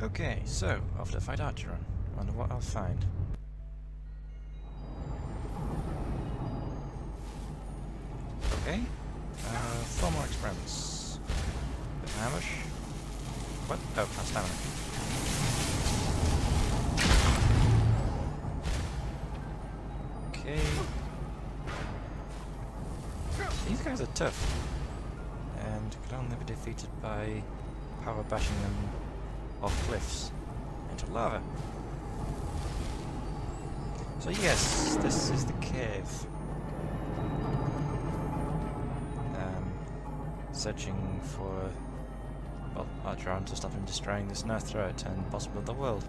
Okay, so, off to fight Archer. Wonder what I'll find. Okay. 4 more experiments. Bit of ambush. What? Oh, that's stamina. Okay. These guys are tough. And could only be defeated by power bashing them off cliffs into lava. So yes, this is the cave. Searching for, well, Archer to stop him destroying this Earth threat and possibly the world.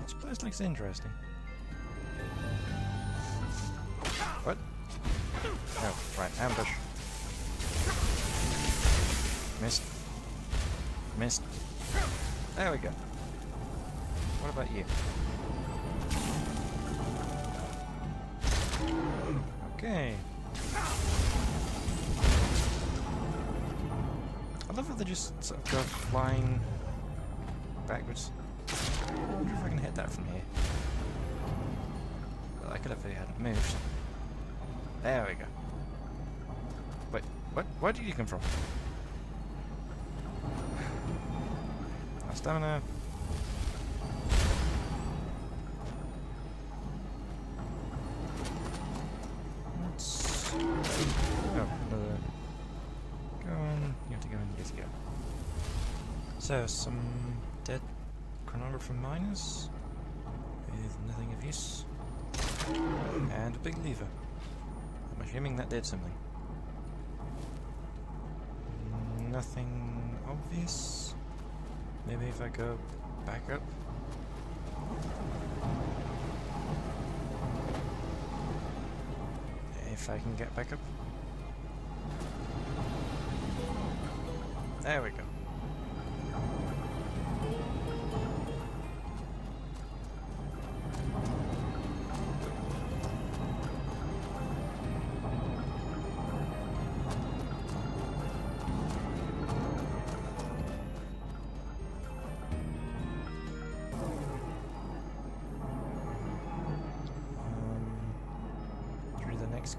This place looks interesting. What? Oh, right, ambush. Missed. Missed. There we go. What about you? Okay. I love how they just sort of go flying backwards. I wonder if I can hit that from here. Well, I could have if it hadn't moved. There we go. Wait, what? Where did you come from? Stamina. Let's... Oh, another... Go on. You have to go in. Yes, go. So, some dead chronographer miners with nothing of use. And a big lever. I'm assuming that did something. Nothing obvious. Maybe if I go back up. If I can get back up. There we go.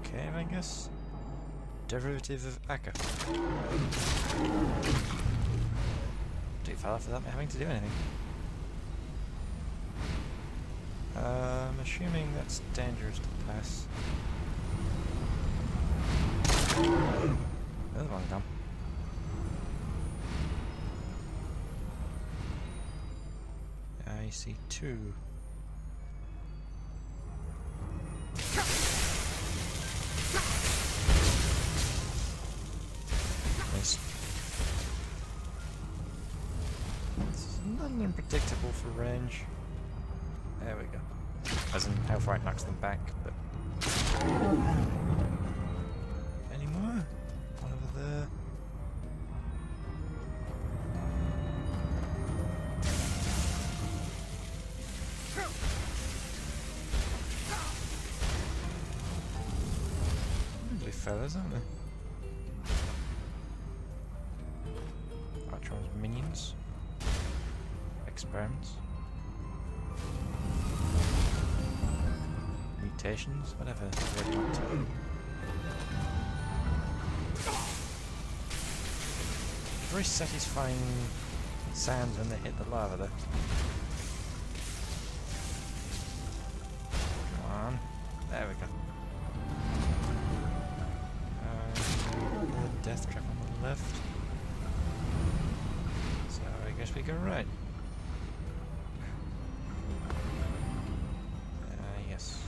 Cave, I guess. Derivative of Akka. Too far for that having to do anything. I'm assuming that's dangerous to pass. Another one come. I see 2. Unpredictable for range. There we go. As in how far it knocks them back, but... Any more? One over there. Lovely fellas, aren't they? Archer's minions. Experiments. Mutations, whatever they want to. Very satisfying sound when they hit the lava though. Come on. There we go. The death trap on the left. So I guess we go right. Yes.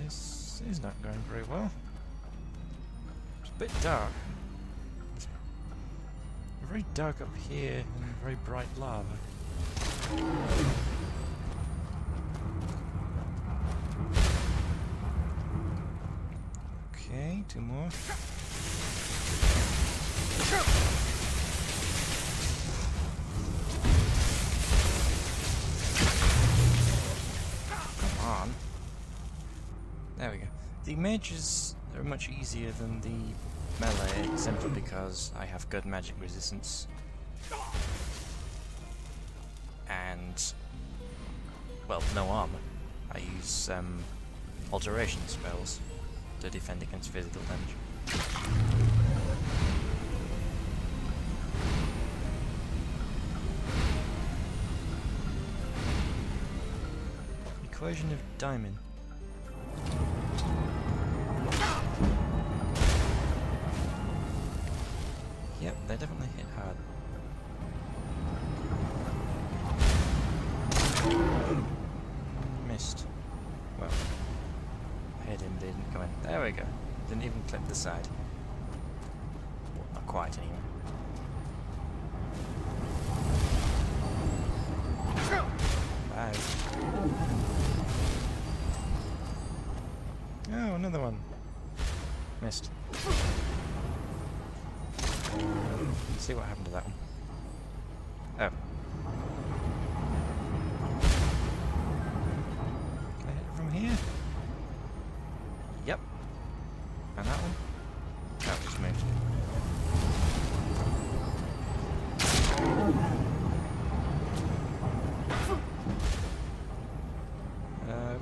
This is not going very well. It's a bit dark. It's very dark up here and very bright lava. Okay, 2 more. Come on. There we go. The mages are much easier than the melee, simply because I have good magic resistance. And, well, no armor. I use alteration spells to defend against physical damage. Equation of diamond. Yep, they definitely hit hard. Missed. Well, I hit him, didn't go in. There we go. Didn't even clip the side. Well, not quite anyway. Bye. Oh, another one. Missed. Let's see what happened to that one. Oh. Can I hit it from here? Yep. And that one? Oh, it just moved.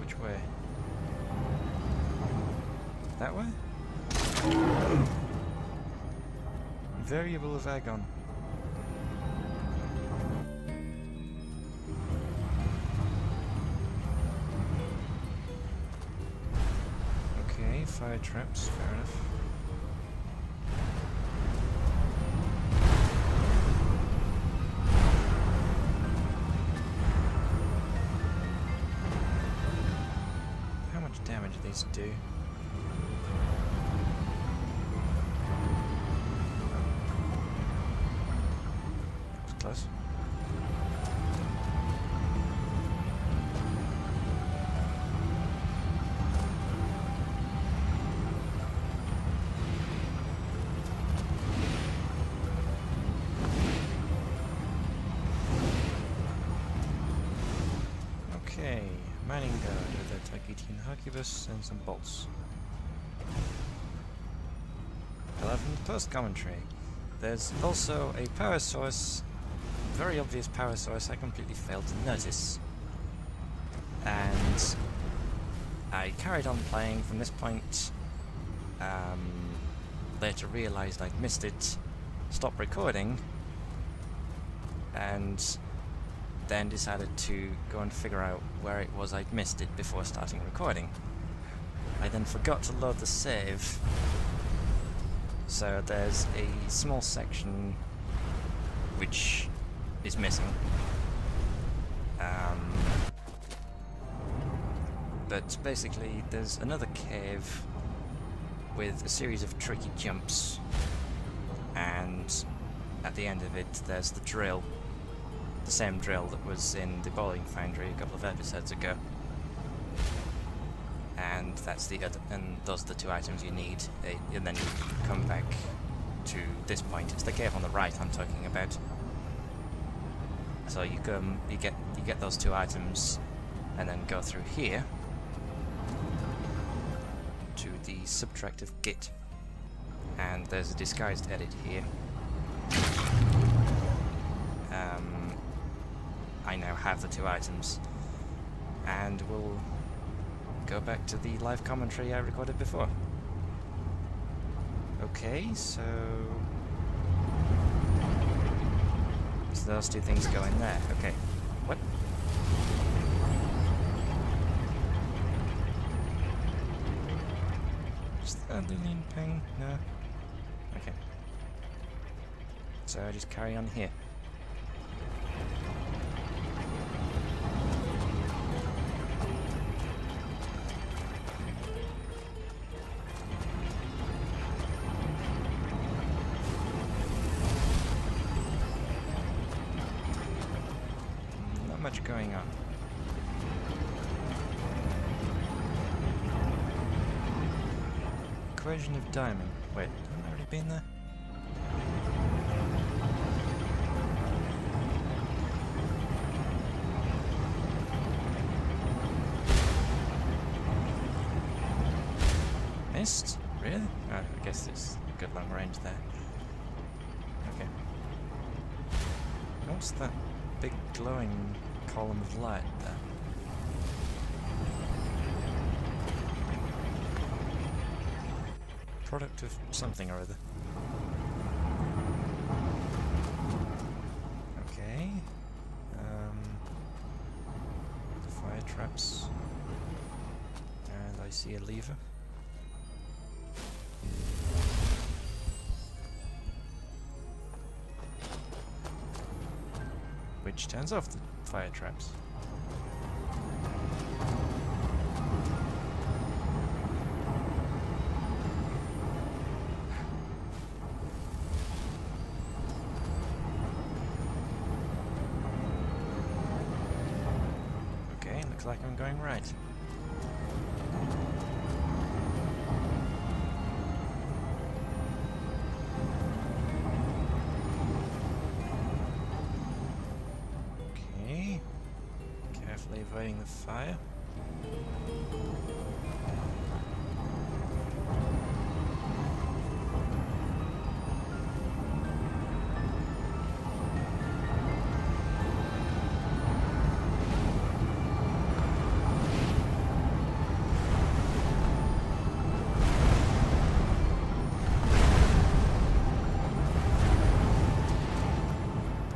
Which way? That way? Variable of Agon. Okay, fire traps, fair enough. How much damage do these do? Close. Okay, mining guard with a Taikitian Harkibus and some bolts. 11 post commentary. There's also a power source. Very obvious power source I completely failed to notice. And I carried on playing from this point, later realised I'd missed it, stopped recording, and then decided to go and figure out where it was I'd missed it before starting recording. I then forgot to load the save, so there's a small section which is missing. But basically there's another cave with a series of tricky jumps, and at the end of it there's the drill, the same drill that was in the bowling foundry a couple of episodes ago. And that's the other, and those are the 2 items you need, and then you come back to this point. It's the cave on the right I'm talking about. So you come, you get those 2 items, and then go through here to the subtractive gate, and there's a disguised edit here. I now have the 2 items, and we'll go back to the live commentary I recorded before. Okay, so those 2 things go in there. Okay. What? Is that the lean ping? No. Okay. So I just carry on here. Much going on. Equation of diamond. Wait, haven't I already been there? Missed? Really? Oh, I guess there's good long range there. Okay. What's that big glowing column of light there? Product of something or other. Okay. Fire traps. And I see a lever. Which turns off the fire traps. Okay, looks like I'm going right. Avoiding the fire.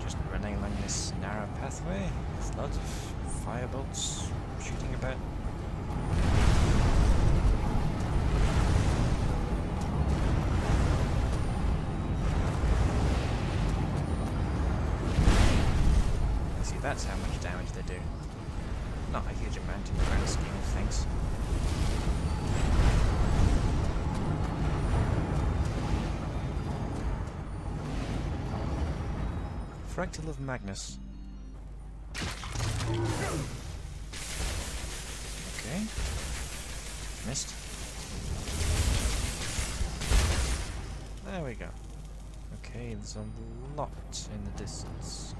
Just running along this narrow pathway with lots of firebolts shooting about. See, that's how much damage they do. Not a huge amount in the grand scheme of things. Fractal of Magnus. Okay. Missed. There we go. Okay, there's a lot in the distance.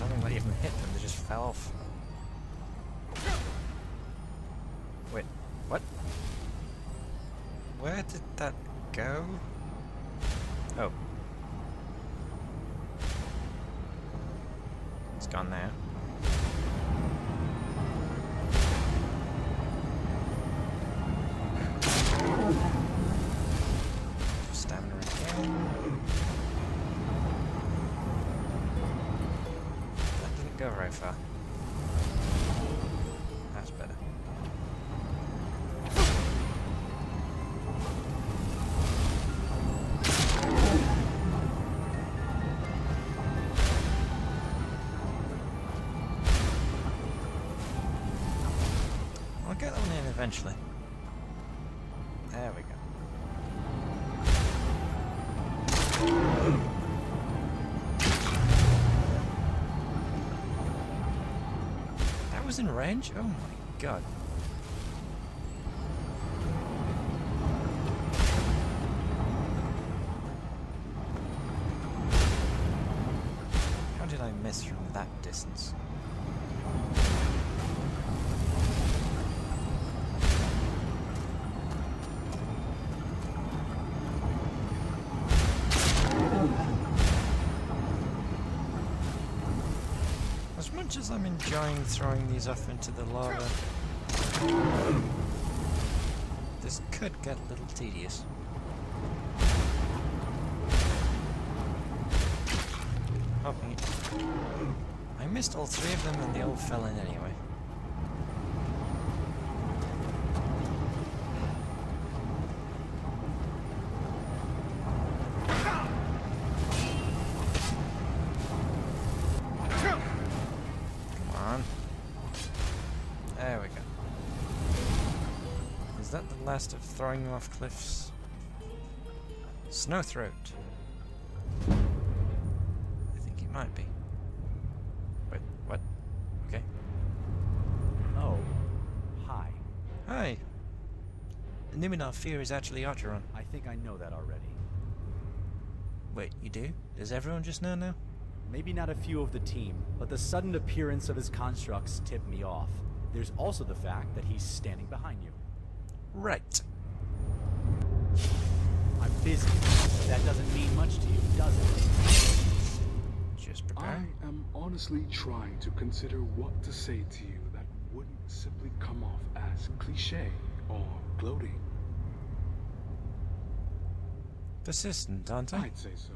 Nothing that even hit them, they just fell off. Wait, what? Where did that go? Oh. It's gone now. Stamina again. That didn't go very far. That's better. I'll get that one in eventually. There we go. That was in range? Oh my god. How did I miss from that distance? As much as I'm enjoying throwing these off into the lava, this could get a little tedious. Hopping it. I missed all three of them and they all fell in anyway. There we go. Is that the last of throwing them off cliffs? Snowthroat. I think it might be. Wait, what? Okay. Hi. Numinar Fear is actually Archeron. I think I know that already. Wait, you do? Does everyone just know now? Maybe not a few of the team, but the sudden appearance of his constructs tipped me off. There's also the fact that he's standing behind you. Right. I'm busy. That doesn't mean much to you, does it? Just prepare. I am honestly trying to consider what to say to you that wouldn't simply come off as cliché or gloating. Persistent, aren't I? I'd say so.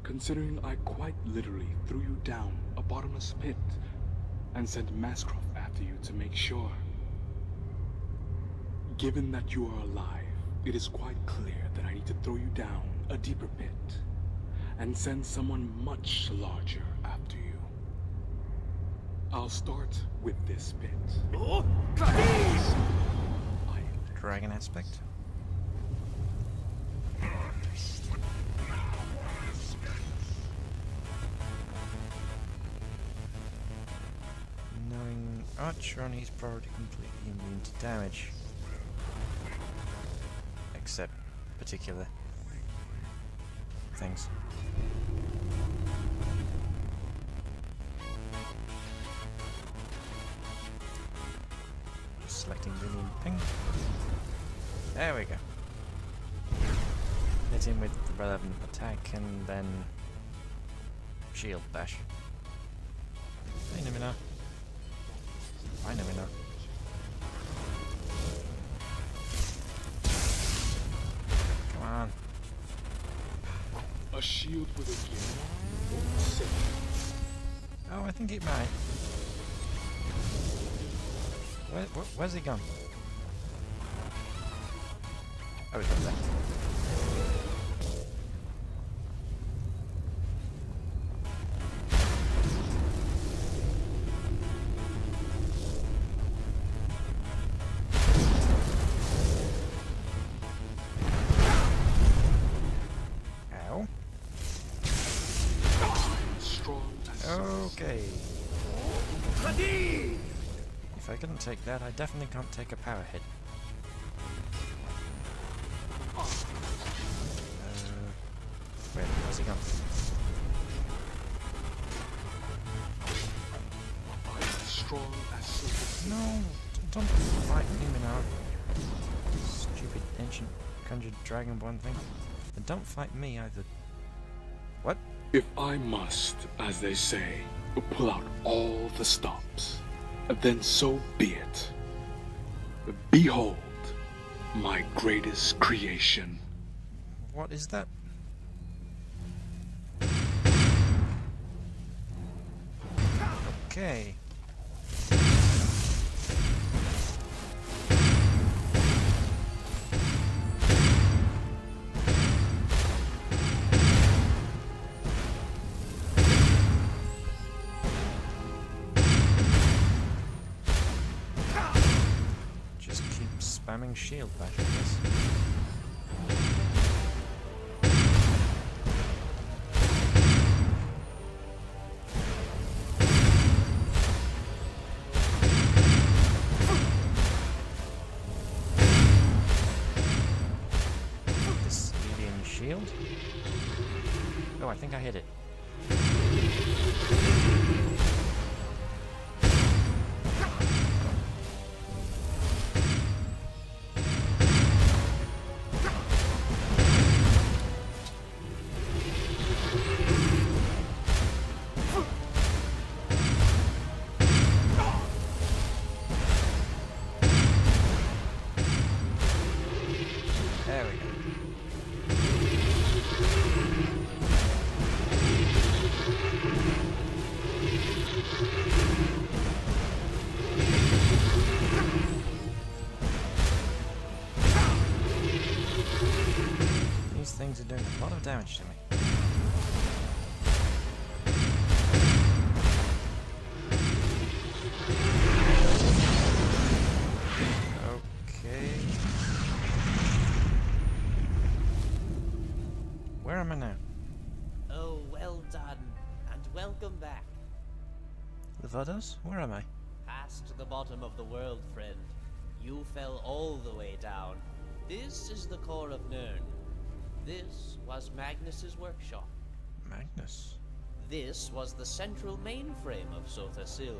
Considering I quite literally threw you down a bottomless pit and sent Mascroft after you to make sure. Given that you are alive, it is quite clear that I need to throw you down a deeper pit and send someone much larger after you. I'll start with this pit. Dragon aspect. Knowing Archeron, he's probably completely immune to damage. Except particular things. Selecting green and pink. There we go. Hit him with the relevant attack and then shield bash. I know me now. I know me now. Come on. A shield with a gear won't save. Oh, I think it might. Where's he gone? Oh, he's got that. Ow. Strong as Okay. If I couldn't take that, I definitely can't take a power hit. Where's he gone? I am strong as silver. No, don't fight me now. Stupid ancient conjured dragonborn thing. And don't fight me either. What? If I must, as they say, pull out all the stops, then so be it. Behold, my greatest creation. What is that? Okay. Just keep spamming shield bash, I guess. This medium shield? Oh, I think I hit it. There we go. These things are doing a lot of damage to me. Okay. Where am I now? Oh, well done, and welcome back. Levados? Where am I? Past the bottom of the world, friend. You fell all the way down. This is the core of Nirn. This was Magnus's workshop. Magnus. This was the central mainframe of Sothasil.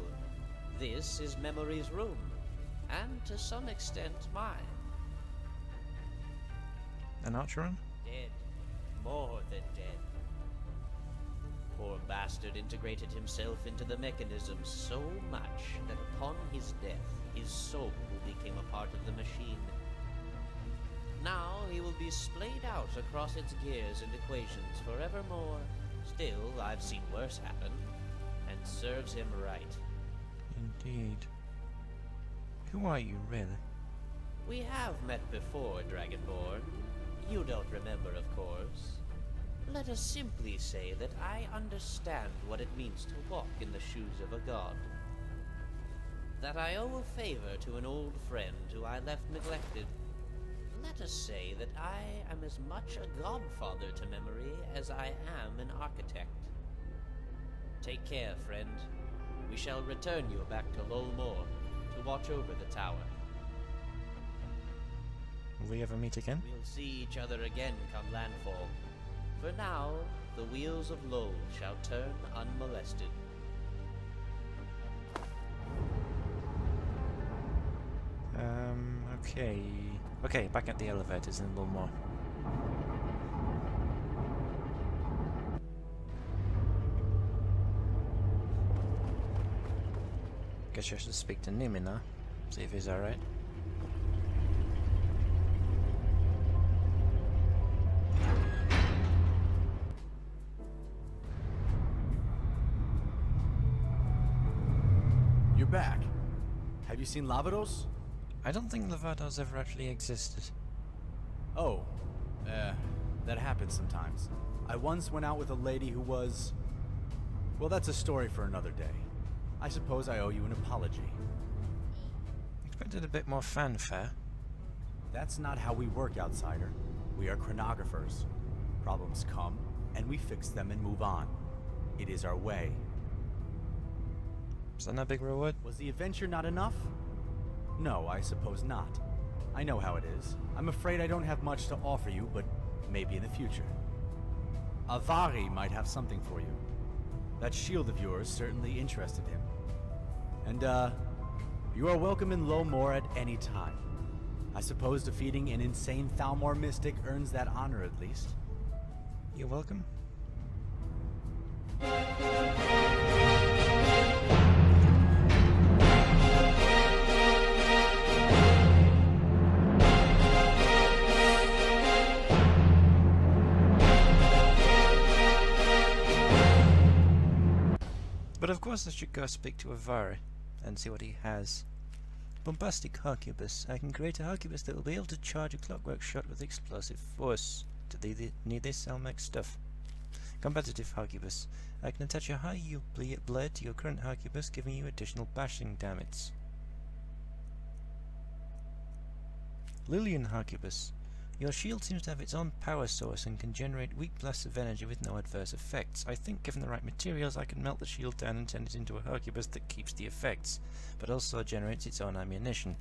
This is Memory's room, and to some extent mine. An archer room? Dead. More than dead. Poor bastard integrated himself into the mechanism so much that upon his death, his soul became a part of the machine. Now he will be splayed out across its gears and equations forevermore. Still, I've seen worse happen, and serves him right. Indeed. Who are you, really? We have met before, Dragonborn. You don't remember, of course. Let us simply say that I understand what it means to walk in the shoes of a god. That I owe a favor to an old friend who I left neglected. Let us say that I am as much a godfather to Memory as I am an architect. Take care, friend. We shall return you back to Lull to watch over the tower. Will we ever meet again? We'll see each other again come landfall. For now, the wheels of Lull shall turn unmolested. Okay. Okay, back at the elevators in a little more. Guess I should speak to Nimi now. See if he's alright. You're back. Have you seen Lavados? I don't think Lavados ever actually existed. Oh, that happens sometimes. I once went out with a lady who was... Well, that's a story for another day. I suppose I owe you an apology. Expected a bit more fanfare. That's not how we work, outsider. We are chronographers. Problems come, and we fix them and move on. It is our way. Is that no big reward? Was the adventure not enough? No, I suppose not. I know how it is. I'm afraid I don't have much to offer you, but maybe in the future. Avari might have something for you. That shield of yours certainly interested him. And, you are welcome in Lull at any time. I suppose defeating an insane Thalmor mystic earns that honor at least. You're welcome. But of course I should go speak to Avari and see what he has. Bombastic Harcubus. I can create a Harcubus that will be able to charge a clockwork shot with explosive force. To need this, I'll make stuff. Competitive Harcubus. I can attach a high-yield blade to your current Harcubus, giving you additional bashing damage. Lillian Harcubus. Your shield seems to have its own power source and can generate weak blasts of energy with no adverse effects. I think given the right materials I can melt the shield down and turn it into a Harcubus that keeps the effects, but also generates its own ammunition.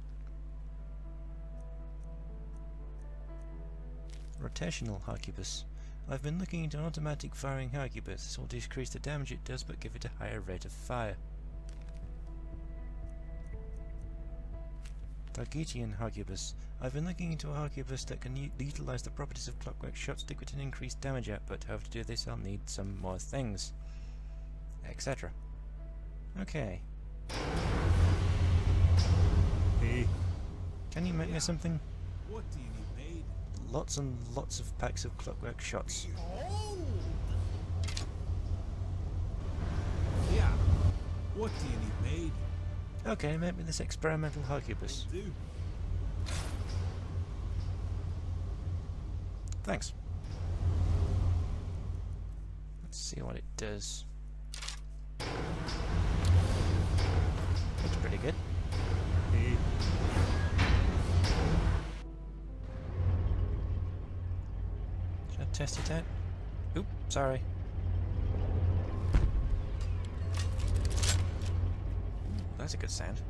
Rotational Harcubus. I've been looking into an automatic firing Harcubus. This will decrease the damage it does but give it a higher rate of fire. Targetian Harcubus. I've been looking into a Harcubus that can utilize the properties of clockwork shot stick with an increased damage output. However, to do this I'll need some more things. Etc. Okay. Hey. Can you make me something? What do you need made? Lots and lots of packs of clockwork shots. Behold! Yeah. What do you need made? Okay, make me this experimental Harcubus. Do. Thanks. Let's see what it does. Looks pretty good. Hey. Should I test it out? Oop, sorry. Ooh, that's a good sound.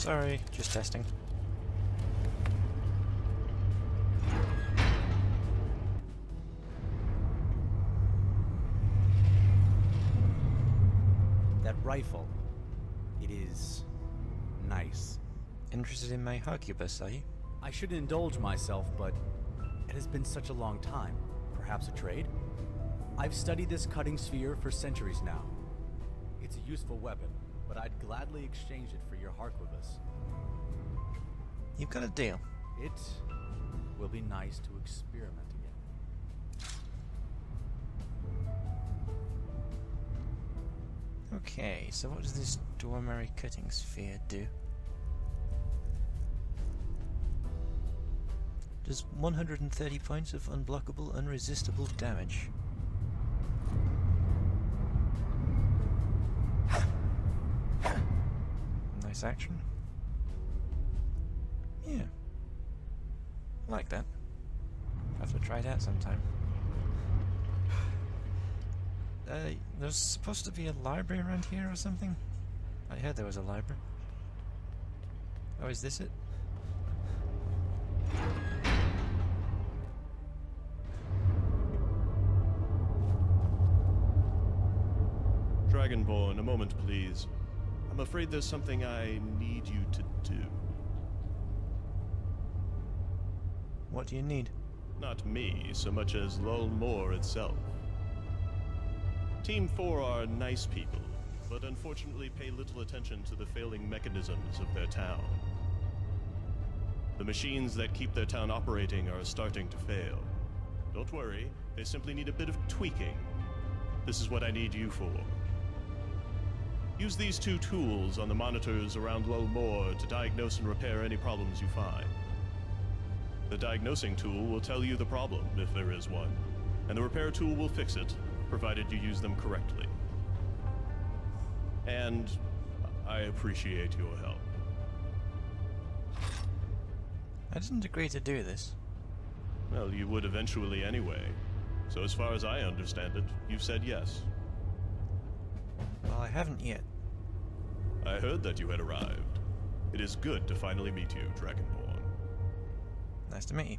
Sorry, just testing. That rifle, it is nice. Interested in my Harcubus, are you? I should indulge myself, but it has been such a long time. Perhaps a trade? I've studied this cutting sphere for centuries now. It's a useful weapon, but I'd gladly exchange it for your Harquibus. You've got a deal. It will be nice to experiment again. Okay, so what does this Dormary cutting sphere do? Does 130 points of unblockable, unresistible damage. Nice action. Yeah. I like that. Have to try it out sometime. There's supposed to be a library around here or something? I heard there was a library. Oh, is this it? Dragonborn, a moment, please. I'm afraid there's something I need you to do. What do you need? Not me, so much as Lull itself. Team 4 are nice people, but unfortunately pay little attention to the failing mechanisms of their town. The machines that keep their town operating are starting to fail. Don't worry, they simply need a bit of tweaking. This is what I need you for. Use these two tools on the monitors around Lull to diagnose and repair any problems you find. The diagnosing tool will tell you the problem, if there is one, and the repair tool will fix it, provided you use them correctly. And I appreciate your help. I didn't agree to do this. Well, you would eventually anyway. So as far as I understand it, you've said yes. Well, I haven't yet. I heard that you had arrived. It is good to finally meet you, Dragonborn. Nice to meet you.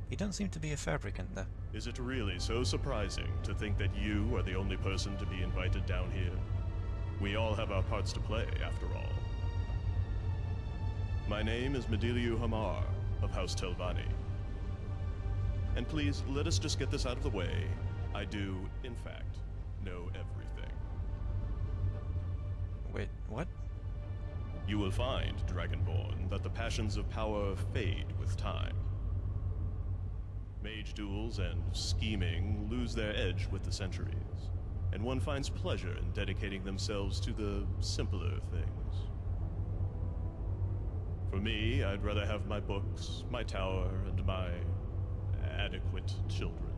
You don't seem to be a fabricant, though. Is it really so surprising to think that you are the only person to be invited down here? We all have our parts to play, after all. My name is Mediliu Hamar, of House Telvanni. And please, let us just get this out of the way. I do, in fact, know everything. Wait, what? You will find, Dragonborn, that the passions of power fade with time. Mage duels and scheming lose their edge with the centuries, and one finds pleasure in dedicating themselves to the simpler things. For me, I'd rather have my books, my tower, and my adequate children.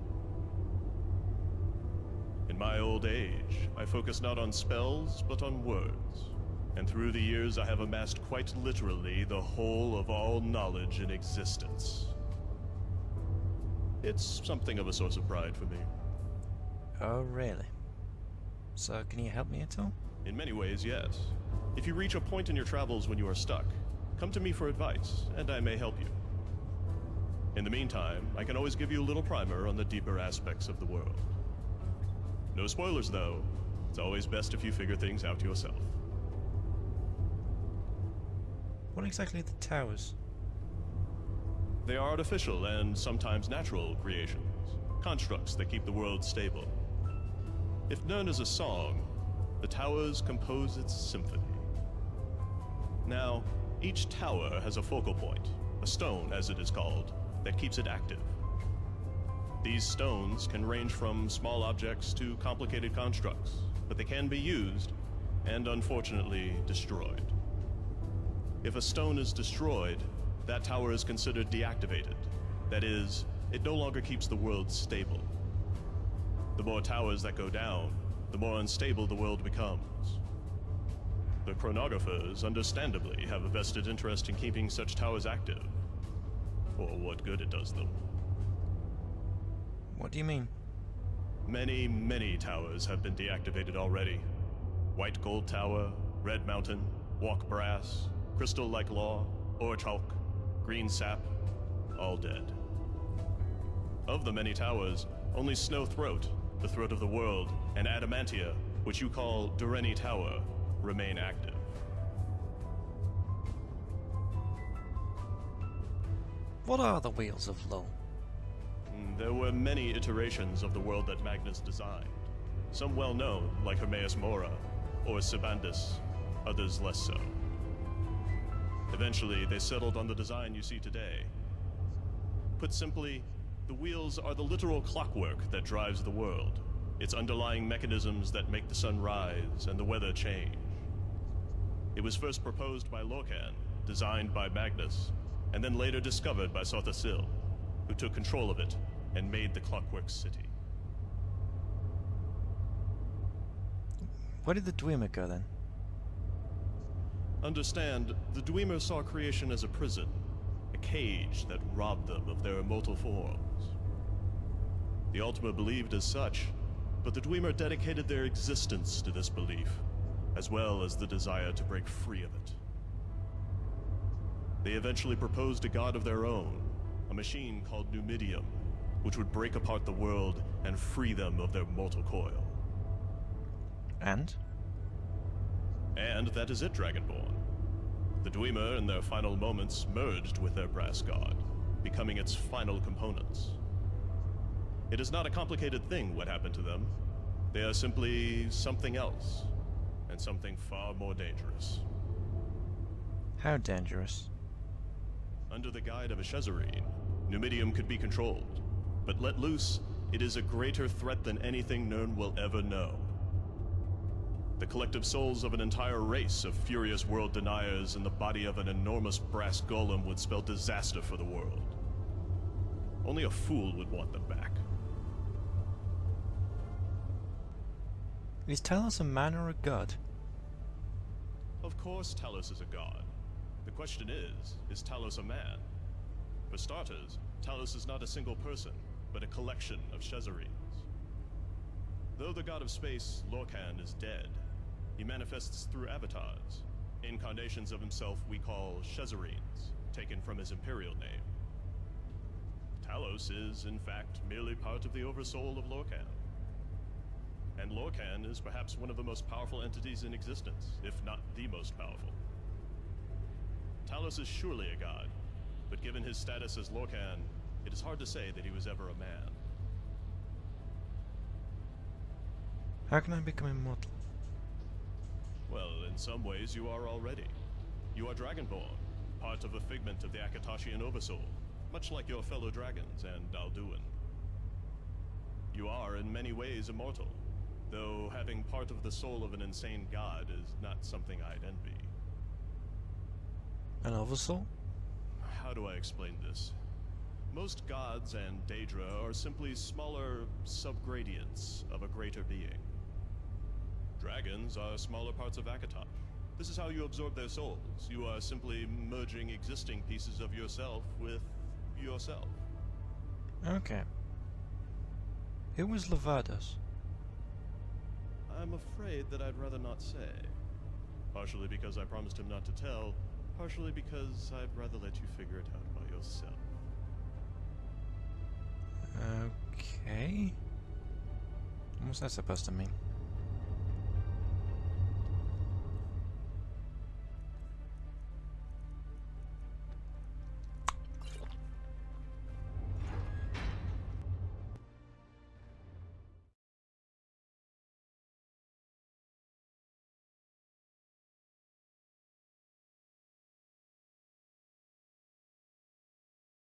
In my old age, I focus not on spells, but on words. And through the years, I have amassed quite literally the whole of all knowledge in existence. It's something of a source of pride for me. Oh, really? So, can you help me at all? In many ways, yes. If you reach a point in your travels when you are stuck, come to me for advice, and I may help you. In the meantime, I can always give you a little primer on the deeper aspects of the world. No spoilers, though. It's always best if you figure things out yourself. What exactly are the towers? They are artificial and sometimes natural creations, constructs that keep the world stable. If known as a song, the towers compose its symphony. Now, each tower has a focal point, a stone as it is called, that keeps it active. These stones can range from small objects to complicated constructs, but they can be used, and unfortunately destroyed. If a stone is destroyed, that tower is considered deactivated. That is, it no longer keeps the world stable. The more towers that go down, the more unstable the world becomes. The chronographers, understandably, have a vested interest in keeping such towers active, for what good it does them. What do you mean? Many, many towers have been deactivated already. White Gold Tower, Red Mountain, Walk Brass, Crystal-like law, orichalk, green sap, all dead. Of the many towers, only Snow Throat, the throat of the world, and Adamantia, which you call Dureni Tower, remain active. What are the Wheels of Lull? There were many iterations of the world that Magnus designed. Some well known, like Hermaeus Mora, or Sibandus, others less so. Eventually, they settled on the design you see today. Put simply, the wheels are the literal clockwork that drives the world, its underlying mechanisms that make the sun rise and the weather change. It was first proposed by Lorcan, designed by Magnus, and then later discovered by Sothasil, who took control of it and made the Clockwork City. Where did the Dwemer go then? Understand, the Dwemer saw creation as a prison, a cage that robbed them of their immortal forms. The Ultima believed as such, but the Dwemer dedicated their existence to this belief, as well as the desire to break free of it. They eventually proposed a god of their own, a machine called Numidium, which would break apart the world and free them of their mortal coil. And? And that is it, Dragonborn. The Dwemer, in their final moments, merged with their brass god, becoming its final components. It is not a complicated thing what happened to them. They are simply something else, and something far more dangerous. How dangerous? Under the guide of a Shezarene, Numidium could be controlled, but let loose, it is a greater threat than anything Nirn will ever know. The collective souls of an entire race of furious world deniers in the body of an enormous brass golem would spell disaster for the world. Only a fool would want them back. Is Talos a man or a god? Of course Talos is a god. The question is Talos a man? For starters, Talos is not a single person, but a collection of Shezarenes. Though the god of space, Lorcan, is dead, he manifests through avatars, incarnations of himself we call Shezarenes, taken from his imperial name. Talos is, in fact, merely part of the oversoul of Lorcan. And Lorcan is perhaps one of the most powerful entities in existence, if not the most powerful. Talos is surely a god, but given his status as Lorcan, it is hard to say that he was ever a man. How can I become immortal? Well, in some ways you are already. You are Dragonborn, part of a figment of the Akatashian Oversoul, much like your fellow dragons and Alduin. You are in many ways immortal, though having part of the soul of an insane god is not something I'd envy. An oversoul? How do I explain this? Most gods and Daedra are simply smaller subgradients of a greater being. Dragons are smaller parts of Akatosh. This is how you absorb their souls. You are simply merging existing pieces of yourself with yourself. Okay. Who was Levados? I'm afraid that I'd rather not say. Partially because I promised him not to tell, partially because I'd rather let you figure it out by yourself. Okay. What's that supposed to mean?